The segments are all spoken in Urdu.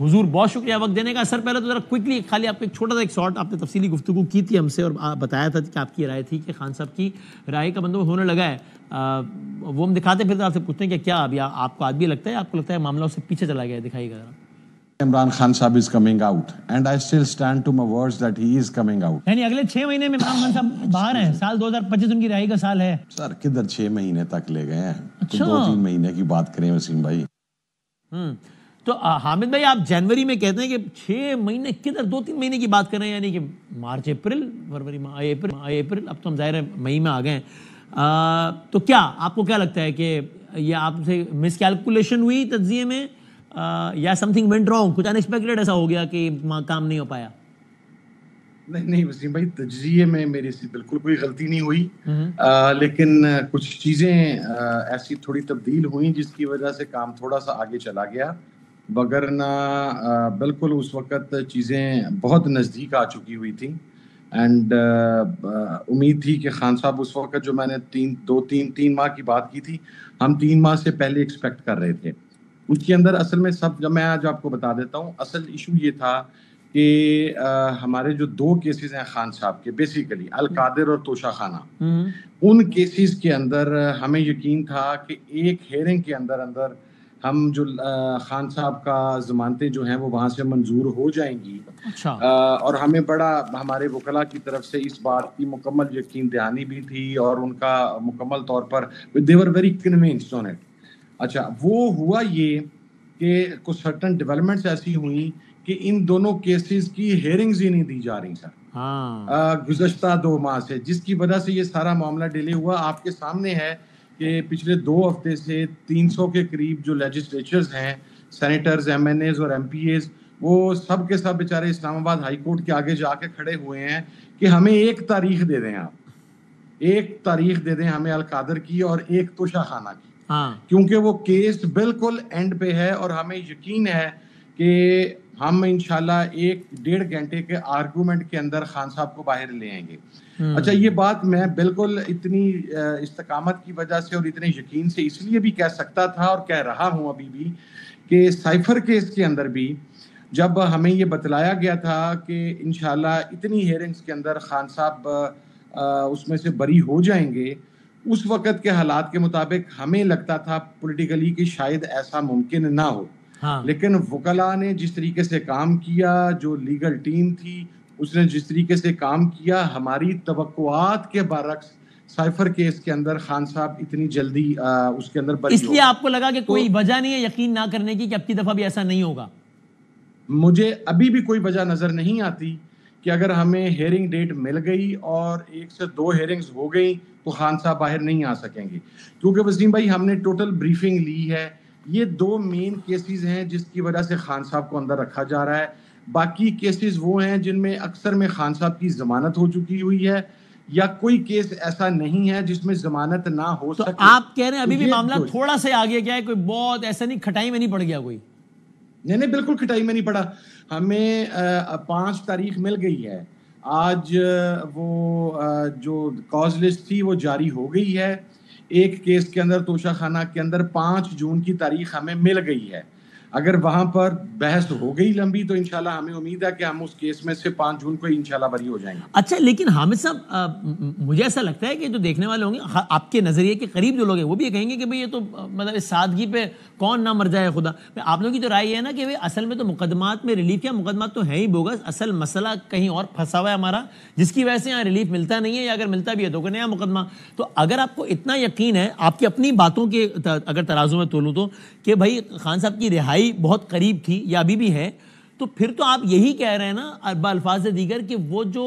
حضور بہت شکریہ وقت دینے کا. سر پہلے تو ذرا کوئکلی خالی آپ کو ایک چھوٹا سا ایک شارٹ آپ نے تفصیلی گفتگو کی تھی ہم سے اور بتایا تھا کہ آپ کی رائے تھی کہ خان صاحب کی رائے کا بندوبست ہونے لگا ہے, وہ ہم دکھاتے پھر آپ سے پوچھتے ہیں کہ کیا ابھی آپ کو آج بھی لگتا ہے, آپ کو لگتا ہے معاملہ اس سے پیچھے چلا گیا ہے؟ دکھائیے گا ذرا. Imran Khan Sahib is coming out and I still stand to my words that he is coming out. یعنی اگلے 6 مہینے میں عمران خان صاحب باہر ہیں, سال 2025 ان کی رہائی کا سال ہے. سر کدھر 6 مہینے تک لے گئے ہیں, 2-3 مہینے کی بات کریں وسیم بھائی. تو حامد بھائی آپ جنوری میں کہتے ہیں کہ 6 مہینے کدھر 2-3 مہینے کی بات کر رہے ہیں, یعنی کہ مارچ اپریل فروری اپریل, اب تو ہم ظاہر ہے مئی میں آ گئے ہیں. تو کیا آپ کو کیا لگتا ہے کہ یہ آپ سے مس کیلکولیشن ہوئی تجزیے میں یا سم تھنگ وینٹ رانگ, کچھ انیکسپیکٹڈ ایسا ہو گیا کہ کام نہیں ہو پایا؟ نہیں وسیم بھائی, تجزیے میں میرے سے بالکل کوئی غلطی نہیں ہوئی, لیکن کچھ چیزیں ایسی تھوڑی تبدیل ہوئیں جس کی وجہ سے کام تھوڑا سا آگے چلا گیا, وگرنہ بالکل اس وقت چیزیں بہت نزدیک آ چکی ہوئی تھیں. اینڈ امید تھی کہ خان صاحب اس وقت جو میں نے 3 ماہ کی بات کی تھی, ہم 3 ماہ سے پہلے ایکسپیکٹ کر رہے تھے. اس کے اندر اصل میں جب میں آج آپ کو بتا دیتا ہوں, اصل ایشو یہ تھا کہ ہمارے جو 2 کیسز ہیں خان صاحب کے, بیسیکلی القادر اور توشہ خانہ, ان کیسز کے اندر ہمیں یقین تھا کہ ایک ہیئرنگ کے اندر ہم جو خان صاحب کا ضمانتیں جو ہیں وہ وہاں سے منظور ہو جائیں گی. اور ہمیں بڑا ہمارے وکلاء کی طرف سے اس بات کی مکمل یقین دہانی بھی تھی اور ان کا مکمل طور پر they were very convinced on it. اچھا, وہ ہوا یہ کہ کچھ سرٹن ڈیولپمنٹس ایسی ہوئیں کہ ان دونوں کیسز کی ہیئرنگز ہی نہیں دی جا رہی سر گزشتہ 2 ماہ سے, جس کی وجہ سے یہ سارا معاملہ ڈیلے ہوا. آپ کے سامنے ہے کہ پچھلے 2 ہفتے سے 300 کے قریب جو لیجسلیچرز ہیں, سینیٹرز, ایم این ایز اور ایم پی ایز, وہ سب کے سب بیچارے اسلام آباد ہائی کورٹ کے آگے جا کے کھڑے ہوئے ہیں کہ ہمیں ایک تاریخ دے دیں, آپ ایک تاریخ دے دیں ہمیں القادر کی اور ایک توشہ خانہ کی, کیونکہ وہ کیس بالکل اینڈ پہ ہے اور ہمیں یقین ہے کہ ہم انشاءاللہ 1-1.5 گھنٹے کے آرگومنٹ کے اندر خان صاحب کو باہر لے آئیں گے. اچھا, یہ بات میں بالکل اتنی استقامت کی وجہ سے اور اتنے یقین سے اس لیے بھی کہہ سکتا تھا اور کہہ رہا ہوں ابھی بھی کہ سائفر کیس کے اندر بھی جب ہمیں یہ بتلایا گیا تھا کہ انشاءاللہ اتنی ہیئرنگز کے اندر خان صاحب اس میں سے بری ہو جائیں گے, اس وقت کے حالات کے مطابق ہمیں لگتا تھا پولیٹیکلی کہ شاید ایسا ممکن نہ ہو. لیکن وکلاء نے جس طریقے سے کام کیا, جو لیگل ٹیم تھی اس نے جس طریقے سے کام کیا, ہماری توقعات کے برعکس سائفر کیس کے اندر خان صاحب اتنی جلدی اس کے اندر بری ہو. اس لیے آپ کو لگا کہ کوئی وجہ نہیں ہے یقین نہ کرنے کی کہ اب کی دفعہ بھی ایسا نہیں ہوگا؟ مجھے ابھی بھی کوئی وجہ نظر نہیں آتی کہ اگر ہمیں ہیئرنگ ڈیٹ مل گئی اور 1 سے 2 ہیئرنگز ہو گئی تو خان صاحب باہر نہیں آ سکیں گے, کیونکہ وسیم بھائی ہم نے ٹوٹل بریفنگ لی ہے. یہ 2 مین کیسز ہیں جس کی وجہ سے خان صاحب کو اندر رکھا جا رہا ہے. باقی کیسز وہ ہیں جن میں اکثر میں خان صاحب کی ضمانت ہو چکی ہوئی ہے یا کوئی کیس ایسا نہیں ہے جس میں ضمانت نہ ہو سکے. تو آپ کہہ رہے ہیں ابھی بھی معاملہ تھوڑا سے آگے گیا ہے, کوئی بہت ایسا نہیں, کھٹائی میں نہیں پڑ گیا کوئی؟ نہیں بالکل کھٹائی میں نہیں پڑا. ہمیں 5 تاریخ مل گئی ہے, آج وہ جو کاز لسٹ تھی وہ جاری ہو گئی ہے. ایک کیس کے اندر توشہ خانہ کے اندر 5 جون کی تاریخ ہمیں مل گئی ہے. اگر وہاں پر بحث ہو گئی لمبی تو انشاءاللہ ہمیں امید ہے کہ ہم اس کیس میں سے 5 جون کو انشاءاللہ بری ہو جائیں گے. اچھا, لیکن حامد صاحب مجھے ایسا لگتا ہے کہ جو دیکھنے والے ہوں گے آپ کے نظریے کے قریب جو لوگ ہیں وہ بھی یہ کہیں گے کہ بھئی یہ تو مطلب اس سادگی پہ کون نہ مر جائے خدا. آپ لوگوں کی جو رائے ہے نا کہ اصل میں تو مقدمات میں ریلیف کیا, مقدمات تو ہیں ہی بوگس, اصل مسئلہ کہیں اور پھنسا ہوا ہے ہمارا جس کی وجہ سے یہاں ریلیف ملتا نہیں ہے, یا اگر ملتا بھی ہے تو کوئی نیا مقدمہ. تو اگر آپ کو اتنا یقین ہے آپ کی اپنی باتوں کے اگر ترازو میں تولوں تو کہ بھائی خان صاحب کی رہائی بہت قریب تھی یا ابھی بھی ہے, تو پھر تو آپ یہی کہہ رہے ہیں نا بالفاظ دیگر کہ وہ جو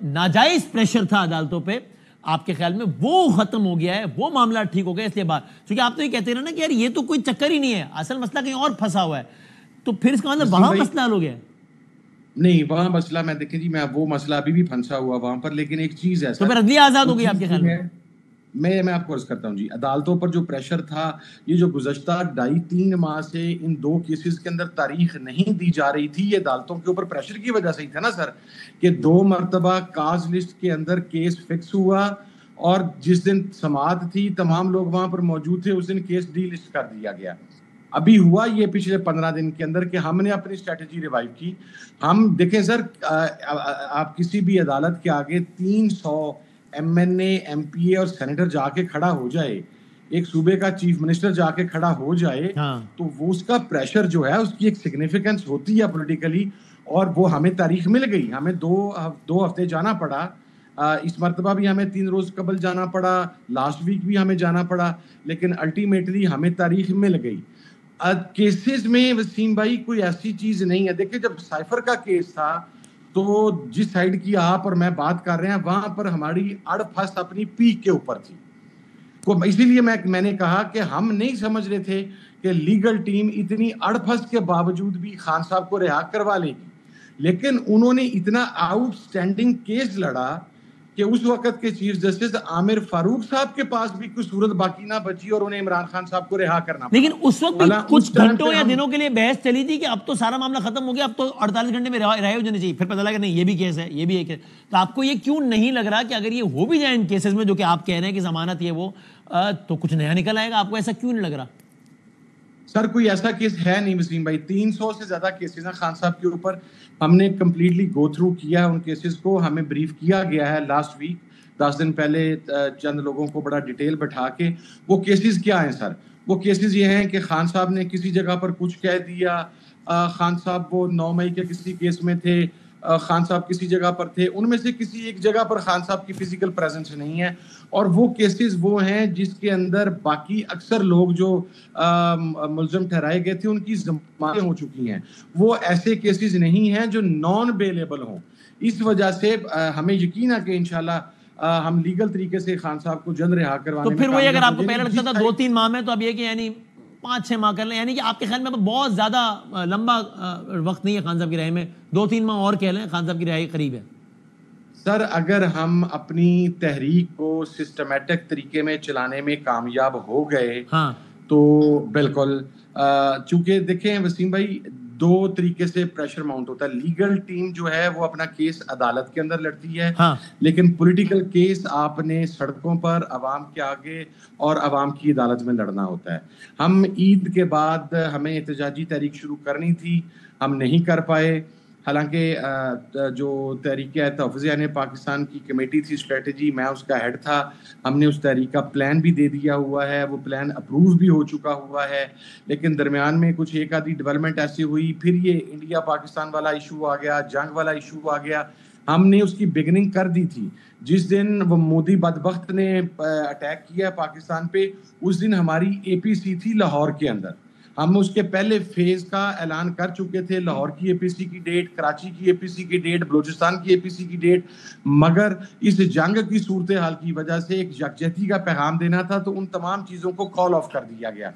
ناجائز پریشر تھا عدالتوں پہ آپ کے خیال میں وہ ختم ہو گیا ہے, وہ معاملہ ٹھیک ہو گیا. اس لیے بات کیونکہ آپ تو یہ کہتے رہے نا کہ یار یہ تو کوئی چکر ہی نہیں ہے, اصل مسئلہ کہیں اور پھنسا ہوا ہے, تو پھر اس کا مطلب وہاں مسئلہ حل ہو گیا ہے. نہیں, وہاں مسئلہ میں دیکھیں جی, میں وہ مسئلہ ابھی بھی پھنسا ہوا وہاں پر, لیکن ایک چیز ہے تو پھر عدلیہ آزاد ہو گئی آپ کے خیال میں. میں آپ کو عرض کرتا ہوں جی, عدالتوں پر جو پریشر تھا, یہ جو گزشتہ 2.5-3 ماہ سے ان 2 کیسز کے اندر تاریخ نہیں دی جا رہی تھی, یہ عدالتوں کے اوپر پریشر کی وجہ سے ہی تھا نا سر, کہ 2 مرتبہ کاز لسٹ کے اندر کیس فکس ہوا اور جس دن سماعت تھی تمام لوگ وہاں پر موجود تھے, اس دن کیس ڈی لسٹ کر دیا گیا. ابھی ہوا یہ پچھلے 15 دن کے اندر کہ ہم نے اپنی اسٹریٹجی ریوائیو کی. ہم دیکھیں سر, آپ کسی بھی عدالت کے آگے 300 MNA, MP اور سینیٹر جا کے کھڑا ہو جائے, ایک صوبے کا چیف منسٹر جا کے کھڑا ہو جائے, تو وہ اس کا پریشر جو ہے, اس کی ایک سگنیفیکنس ہوتی ہے پولیٹیکلی, اور وہ ہمیں تاریخ مل گئی. ہمیں 2 ہفتے جانا پڑا, اس مرتبہ بھی ہمیں 3 روز قبل جانا پڑا, لاسٹ ویک بھی ہمیں جانا پڑا, لیکن الٹیمیٹلی ہمیں تاریخ مل گئی. کیسز میں وسیم بھائی کوئی ایسی چیز نہیں ہے. دیکھیں جب سائفر کا کیس تھا تو جس سائیڈ کی آپ اور میں بات کر رہے ہیں وہاں پر ہماری اڑ پھس اپنی پیک کے اوپر تھی. اسی لیے میں نے کہا کہ ہم نہیں سمجھ رہے تھے کہ لیگل ٹیم اتنی اڑ پھس کے باوجود بھی خان صاحب کو رہا کروا لے گی, لیکن انہوں نے اتنا آؤٹ سٹینڈنگ کیس لڑا کہ اس وقت کے چیف جسٹس عامر فاروق صاحب کے پاس بھی کوئی صورت باقی نہ بچی اور انہیں عمران خان صاحب کو رہا کرنا پڑا. لیکن اس وقت بھی کچھ گھنٹوں یا دنوں کے لیے بحث چلی تھی کہ اب تو سارا معاملہ ختم ہو گیا, اب تو 48 گھنٹے میں رہائی ہو جانی چاہیے. پھر پتہ لگا نہیں یہ بھی کیس ہے, یہ بھی ایک ہے. تو آپ کو یہ کیوں نہیں لگ رہا کہ اگر یہ ہو بھی جائے ان کیسز میں جو کہ آپ کہہ رہے ہیں کہ ضمانت یہ وہ, تو کچھ نیا نکل آئے گا؟ آپ کو ایسا کیوں نہیں لگ رہا؟ سر کوئی ایسا کیس ہے نہیں وسیم بھائی. 300 سے زیادہ کیسز ہیں خان صاحب کے اوپر. ہم نے کمپلیٹلی گو تھرو کیا ان کیسز کو, ہمیں بریف کیا گیا ہے لاسٹ ویک 10 دن پہلے چند لوگوں کو بڑا ڈیٹیل بٹھا کے. وہ کیسز کیا ہیں سر؟ وہ کیسز یہ ہیں کہ خان صاحب نے کسی جگہ پر کچھ کہہ دیا, خان صاحب وہ 9 مئی کے کسی کیس میں تھے, خان صاحب کسی جگہ پر تھے, ان میں سے کسی ایک جگہ پر خان صاحب کی فزیکل پریزنس نہیں ہے, اور وہ کیسز وہ ہیں جس کے اندر باقی اکثر لوگ جو ملزم ٹھہرائے گئے تھے ان کی ضمانتیں ہو چکی ہیں. وہ ایسے کیسز نہیں ہیں جو نان بیلیبل ہوں. اس وجہ سے ہمیں یقین ہے کہ انشاءاللہ ہم لیگل طریقے سے خان صاحب کو جلد رہا کروانے تو پھر وہی اگر آپ کو پہلے لگتا تھا 2-3 ماہ میں, تو اب یہ کہ یعنی 5-6 ماہ کر لیں, یعنی کہ آپ کے خیال میں بہت زیادہ لمبا وقت نہیں ہے خان صاحب کی رہائی میں, 2-3 ماہ اور کہہ لیں خان صاحب کی رہائی قریب ہے. سر اگر ہم اپنی تحریک کو سسٹمیٹک طریقے میں چلانے میں کامیاب ہو گئے تو بالکل, چونکہ دیکھیں وسیم بھائی 2 طریقے سے پریشر ماؤنٹ ہوتا ہے. لیگل ٹیم جو ہے وہ اپنا کیس عدالت کے اندر لڑتی ہے, لیکن پولیٹیکل کیس آپ نے سڑکوں پر عوام کے آگے اور عوام کی عدالت میں لڑنا ہوتا ہے. ہم عید کے بعد ہمیں احتجاجی تحریک شروع کرنی تھی, ہم نہیں کر پائے. حالانکہ جو تحریک تحفظ عین پاکستان کی کمیٹی تھی اسٹریٹجی, میں اس کا ہیڈ تھا, ہم نے اس تحریک کا پلان بھی دے دیا ہوا ہے, وہ پلان اپروو بھی ہو چکا ہوا ہے, لیکن درمیان میں کچھ ایک آدھی ڈیولپمنٹ ایسی ہوئی, پھر یہ انڈیا پاکستان والا ایشو آ گیا, جنگ والا ایشو آ گیا. ہم نے اس کی بگننگ کر دی تھی جس دن وہ مودی بدبخت نے اٹیک کیا پاکستان پہ, اس دن ہماری APC تھی لاہور کے اندر. ہم اس کے پہلے فیز کا اعلان کر چکے تھے, لاہور کی APC کی ڈیٹ, کراچی کی APC کی ڈیٹ, بلوچستان کی APC کی ڈیٹ, مگر اس جنگ کی صورتحال کی وجہ سے ایک یکجہتی کا پیغام دینا تھا تو ان تمام چیزوں کو کال آف کر دیا گیا.